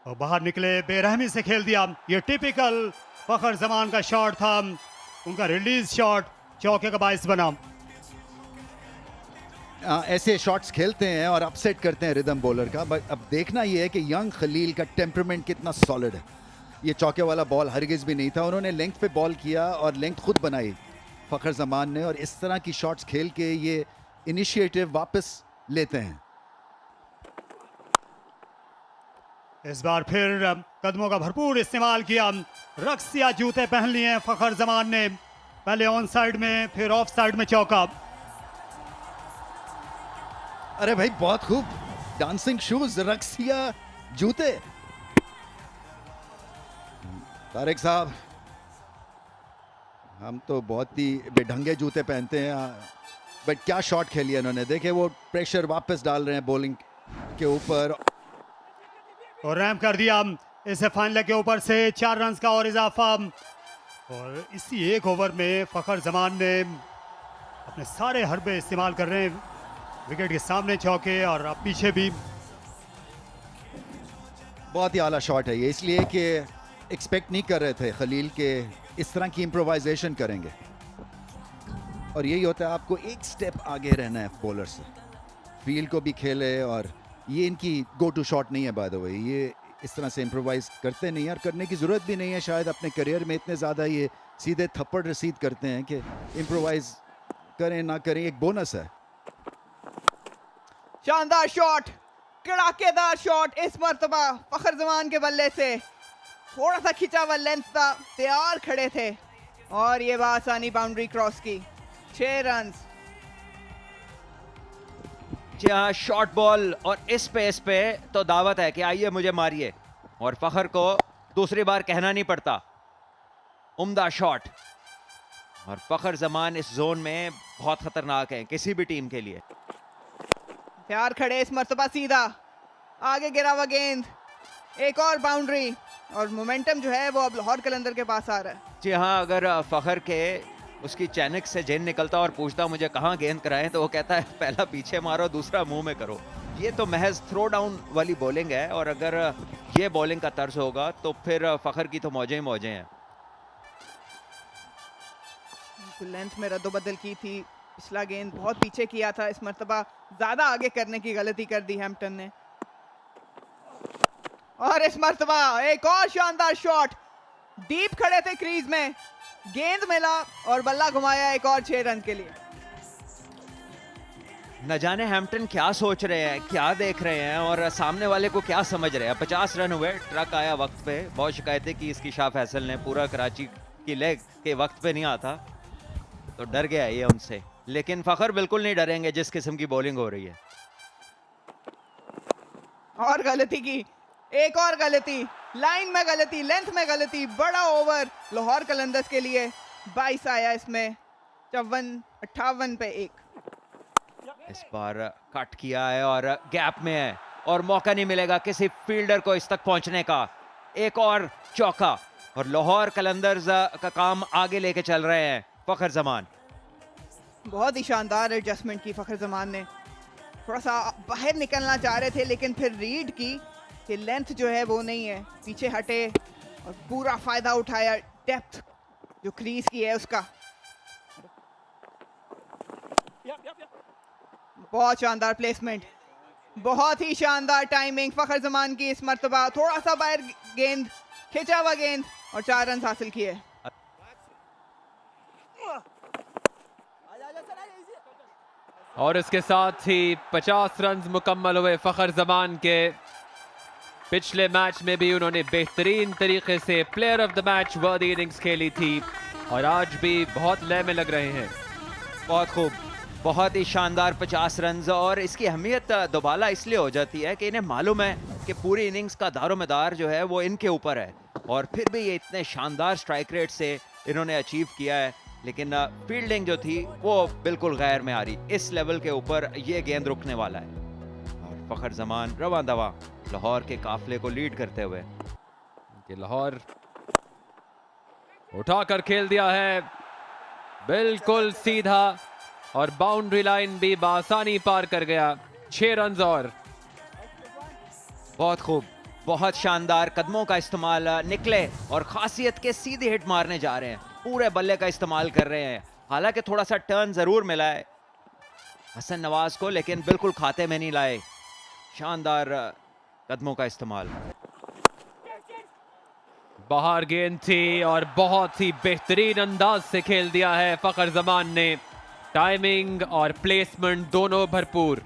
और बाहर निकले, बेरहमी से खेल दिया। ये टिपिकल फखर जमान का शॉट था, उनका रिलीज शॉट चौके का बाइस बना। ऐसे शॉट्स खेलते हैं और अपसेट करते हैं रिदम बॉलर का। बट अब देखना ये है कि यंग खलील का टेम्परामेंट कितना सॉलिड है। ये चौके वाला बॉल हरगिज भी नहीं था, उन्होंने लेंथ पे बॉल किया और लेंथ खुद बनाई फखर जमान ने, और इस तरह की शॉट्स खेल के ये इनिशिएटिव वापस लेते हैं। इस बार फिर कदमों का भरपूर इस्तेमाल किया। रक्सिया जूते पहन लिए फखर जमान ने, पहले ऑन साइड में फिर ऑफ साइड में चौका। अरे भाई बहुत खूब, डांसिंग शूज, रक्सिया जूते। तारिक साहब, हम तो बहुत ही बेढंगे जूते पहनते हैं, बट क्या शॉट खेली है इन्होंने। देखे वो प्रेशर वापस डाल रहे हैं बॉलिंग के ऊपर, और रैम कर दिया इसे फाइनल के ऊपर से 4 रन का और इजाफा। और इसी एक ओवर में फखर जमान ने अपने सारे हरबे इस्तेमाल कर रहे हैं। विकेट के सामने चौके और अब पीछे भी। बहुत ही आला शॉट है ये, इसलिए कि एक्सपेक्ट नहीं कर रहे थे खलील के इस तरह की इम्प्रोवाइजेशन करेंगे। और यही होता है, आपको एक स्टेप आगे रहना है बॉलर से, फील्ड को भी खेले। और ये इनकी गो टू शॉट नहीं है बाय द वे, ये इस तरह से इम्प्रोवाइज करते नहीं है और करने की ज़रूरत भी नहीं है। शायद अपने करियर में इतने ज़्यादा ये सीधे थप्पड़ रसीद करते हैं कि इम्प्रोवाइज करें ना करें एक बोनस है। शानदार शॉट, कड़ाकेदार शॉट इस मर्तबा फखर जमान के बल्ले से। थोड़ा सा खिंचा हुआ लेंथ था, तैयार खड़े थे और ये आसानी बाउंड्री क्रॉस की। 6 रन। जी हाँ, शॉर्ट बॉल और इस पेस पे तो दावत है कि आइए मुझे मारिए, और फखर को दूसरी बार कहना नहीं पड़ता। उम्दा शॉट, और फखर जमान इस जोन में बहुत खतरनाक है किसी भी टीम के लिए। तैयार खड़े इस मर्तबा, सीधा आगे गिरा हुआ गेंद, एक और बाउंड्री, और मोमेंटम जो है वो अब लाहौर कलंदर के पास आ रहा है। जी हाँ, अगर फखर के उसकी चैनक से जेन निकलता और पूछता मुझे कहाँ गेंद कराएं, तो वो कहता है पहला पीछे मारो, दूसरा मुंह में करो। ये तो महज थ्रो डाउन वाली बॉलिंग है, और अगर ये बॉलिंग का तर्ज होगा तो फिर फखर की तो मौजें ही मौजें हैं। लेंथ में रद्दोबदल की थी, पिछला गेंद बहुत पीछे किया था, इस मर्तबा ज्यादा आगे करने की गलती कर दी हैम्पटन ने। और इस मर्तबा एक और शानदार शॉट, डीप खड़े थे क्रीज में, गेंद मिला और बल्ला घुमाया एक और 6 रन के लिए। न जाने हैम्पटन क्या सोच रहे हैं, क्या देख रहे हैं, और सामने वाले को क्या समझ रहे हैं। 50 रन हुए, ट्रक आया वक्त पे। बहुत शिकायतें की इसकी शाह फैसल ने, पूरा कराची की लेग के वक्त पे नहीं आता, तो डर गया ये उनसे। लेकिन फखर बिल्कुल नहीं डरेंगे जिस किस्म की बॉलिंग हो रही है। और गलती की, एक और गलती, लाइन में गलती, लेंथ में गलती। बड़ा ओवर लाहौर कलंदर्स के लिए, 22 आया इसमें, 54-58 पे 1। इस बार कट किया है और गैप में है, और मौका नहीं मिलेगा किसी फील्डर को इस तक पहुंचने का। एक और चौका, और लाहौर कलंदर्स का काम आगे लेके चल रहे हैं फखर जमान। बहुत ही शानदार एडजस्टमेंट की फखर जमान ने, थोड़ा सा बाहर निकलना चाह रहे थे लेकिन फिर रीड की कि लेंथ जो है वो नहीं है, पीछे हटे और पूरा फायदा उठाया डेप्थ जो क्रीज की है उसका। बहुत शानदार प्लेसमेंट, बहुत ही शानदार टाइमिंग फखर जमान की इस मर्तबा। थोड़ा सा बाहर गेंद, खिंचा हुआ गेंद, और 4 रन हासिल किए। और इसके साथ ही 50 रन मुकम्मल हुए फखर जमान के। पिछले मैच में भी उन्होंने बेहतरीन तरीके से प्लेयर ऑफ द मैच वर्दी इनिंग्स खेली थी, और आज भी बहुत लय में लग रहे हैं। बहुत खूब, बहुत ही शानदार 50 रन। और इसकी अहमियत दोबाला इसलिए हो जाती है कि इन्हें मालूम है कि पूरी इनिंग्स का दारोमदार जो है वो इनके ऊपर है, और फिर भी ये इतने शानदार स्ट्राइक रेट से इन्होंने अचीव किया है। लेकिन फील्डिंग जो थी वो बिल्कुल गैर में आ रही। इस लेवल के ऊपर ये गेंद रुकने वाला है, और फखर जमान रवां दवा लाहौर के काफले को लीड करते हुए। लाहौर उठाकर खेल दिया है, बिल्कुल सीधा, और बाउंड्री लाइन भी बासानी पार कर गया। 6 रन और। बहुत खूब, बहुत शानदार कदमों का इस्तेमाल, निकले और खासियत के सीधे हिट मारने जा रहे हैं, पूरे बल्ले का इस्तेमाल कर रहे हैं। हालांकि थोड़ा सा टर्न जरूर मिला है हसन नवाज को, लेकिन बिल्कुल खाते में नहीं लाए। शानदार कदमों का इस्तेमाल। बाहर गेंद थी और बहुत ही बेहतरीन अंदाज से खेल दिया है फखर जमान ने। टाइमिंग और प्लेसमेंट दोनों भरपूर।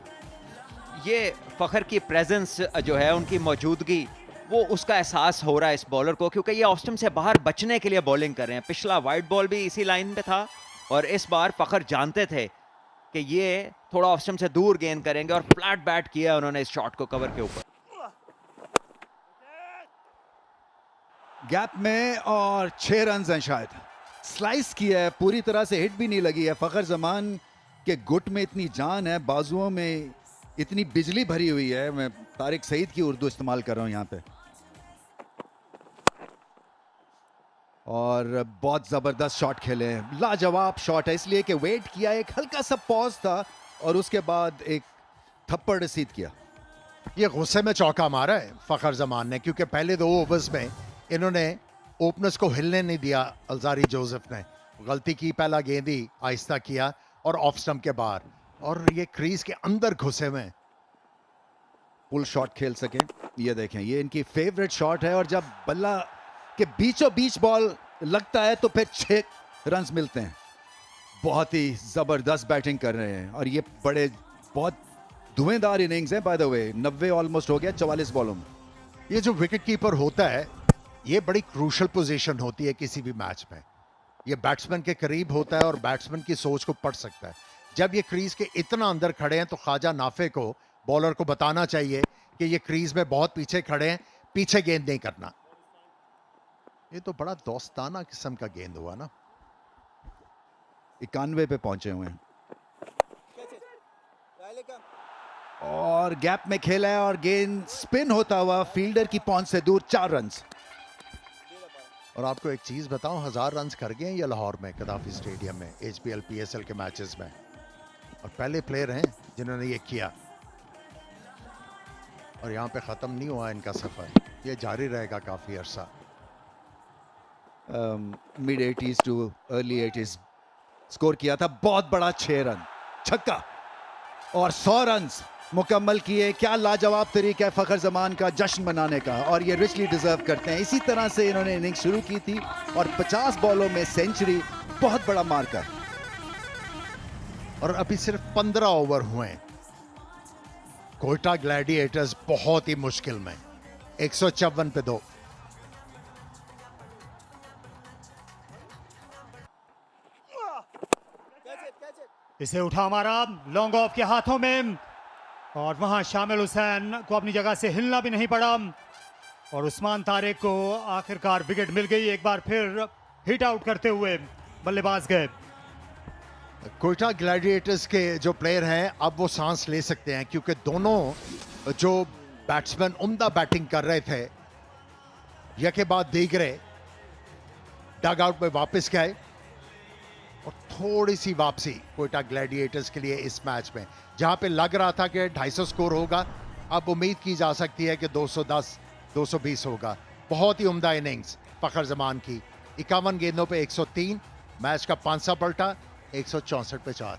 ये फखर की प्रेजेंस जो है, उनकी मौजूदगी, वो उसका एहसास हो रहा है इस बॉलर को, क्योंकि ये ऑफ स्टंप से बाहर बचने के लिए बॉलिंग कर रहे हैं। पिछला वाइड बॉल भी इसी लाइन पे था और इस बार फखर जानते थे कि ये थोड़ा ऑफ स्टंप से दूर गेंद करेंगे और फ्लैट बैट किया उन्होंने इस शॉट को कवर के ऊपर। गैप में और 6 रन हैं शायद। स्लाइस किया है, पूरी तरह से हिट भी नहीं लगी है। फखर जमान के गुट में इतनी जान है, बाजुओं में इतनी बिजली भरी हुई है। मैं तारिक सईद की उर्दू इस्तेमाल कर रहा हूं यहाँ पे। और बहुत जबरदस्त शॉट खेले हैं, लाजवाब शॉट है, इसलिए कि वेट किया, एक हल्का सा पॉज था और उसके बाद एक थप्पड़ रसीद किया। ये गुस्से में चौका मारा है फखर जमान ने, क्योंकि पहले 2 ओवर्स में इन्होंने ओपनर्स को हिलने नहीं दिया। अलजारी जोसेफ ने गलती की, पहला गेंद ही आहिस्ता किया और ऑफ स्टंप के बाहर, और ये क्रीज के अंदर घुसे में फुल शॉट खेल सके। ये देखें, ये इनकी फेवरेट शॉट है और जब बल्ला के बीचों बीच बॉल लगता है तो फिर 6 रन मिलते हैं। बहुत ही जबरदस्त बैटिंग कर रहे हैं और ये बड़े बहुत धुएंधार इनिंग्स है। बाय द वे 90 ऑलमोस्ट हो गया 44 बॉलों में। ये जो विकेट कीपर होता है, ये बड़ी क्रूशल पोजीशन होती है किसी भी मैच में। ये बैट्समैन के करीब होता है और बैट्समैन की सोच को पढ़ सकता है। जब ये क्रीज के इतना अंदर खड़े हैं तो ख्वाजा नाफे को, बॉलर को बताना चाहिए कि ये क्रीज में बहुत पीछे खड़े हैं, पीछे गेंद नहीं करना। ये तो बड़ा दोस्ताना किस्म का गेंद हुआ ना। 91 पे पहुंचे हुए हैं और गैप में खेला है और गेंद स्पिन होता हुआ फील्डर की पहुंच से दूर, 4 रन। और आपको एक चीज बताऊं, 1000 रन कर गए हैं ये लाहौर में कदाफी स्टेडियम में HBL PSL के मैचेस में, और पहले प्लेयर हैं जिन्होंने ये किया। और यहाँ पे खत्म नहीं हुआ इनका सफर, ये जारी रहेगा काफी अरसा। Mid 80s too early 80s score किया था, बहुत बड़ा 6 रन छक्का और 100 रन मुकम्मल किए। क्या लाजवाब तरीका है फखर जमान का जश्न मनाने का, और ये रिचली डिजर्व करते हैं। इसी तरह से इन्होंने इनिंग शुरू की थी और 50 बॉलों में सेंचुरी, बहुत बड़ा मार्कर। और अभी सिर्फ 15 ओवर हुए हैं। कोयटा ग्लैडिएटर्स बहुत ही मुश्किल में, 154 पे 2। इसे उठा मारा लॉन्ग ऑफ के हाथों में और वहां शामिल हुसैन को अपनी जगह से हिलना भी नहीं पड़ा और उस्मान तारिक को आखिरकार विकेट मिल गई। एक बार फिर हिट आउट करते हुए बल्लेबाज गए। कोयटा ग्लैडिएटर्स के जो प्लेयर हैं अब वो सांस ले सकते हैं, क्योंकि दोनों जो बैट्समैन उम्दा बैटिंग कर रहे थे, यके बाद दीगरे डग आउट में वापस गए और थोड़ी सी वापसी कोयटा ग्लैडिएटर्स के लिए इस मैच में, जहां पे लग रहा था कि 250 स्कोर होगा, अब उम्मीद की जा सकती है कि 210 220 होगा। बहुत ही उम्दा इनिंग्स फखर जमान की, 51 गेंदों पे 103, मैच का 5 पलटा, 164 पे 4।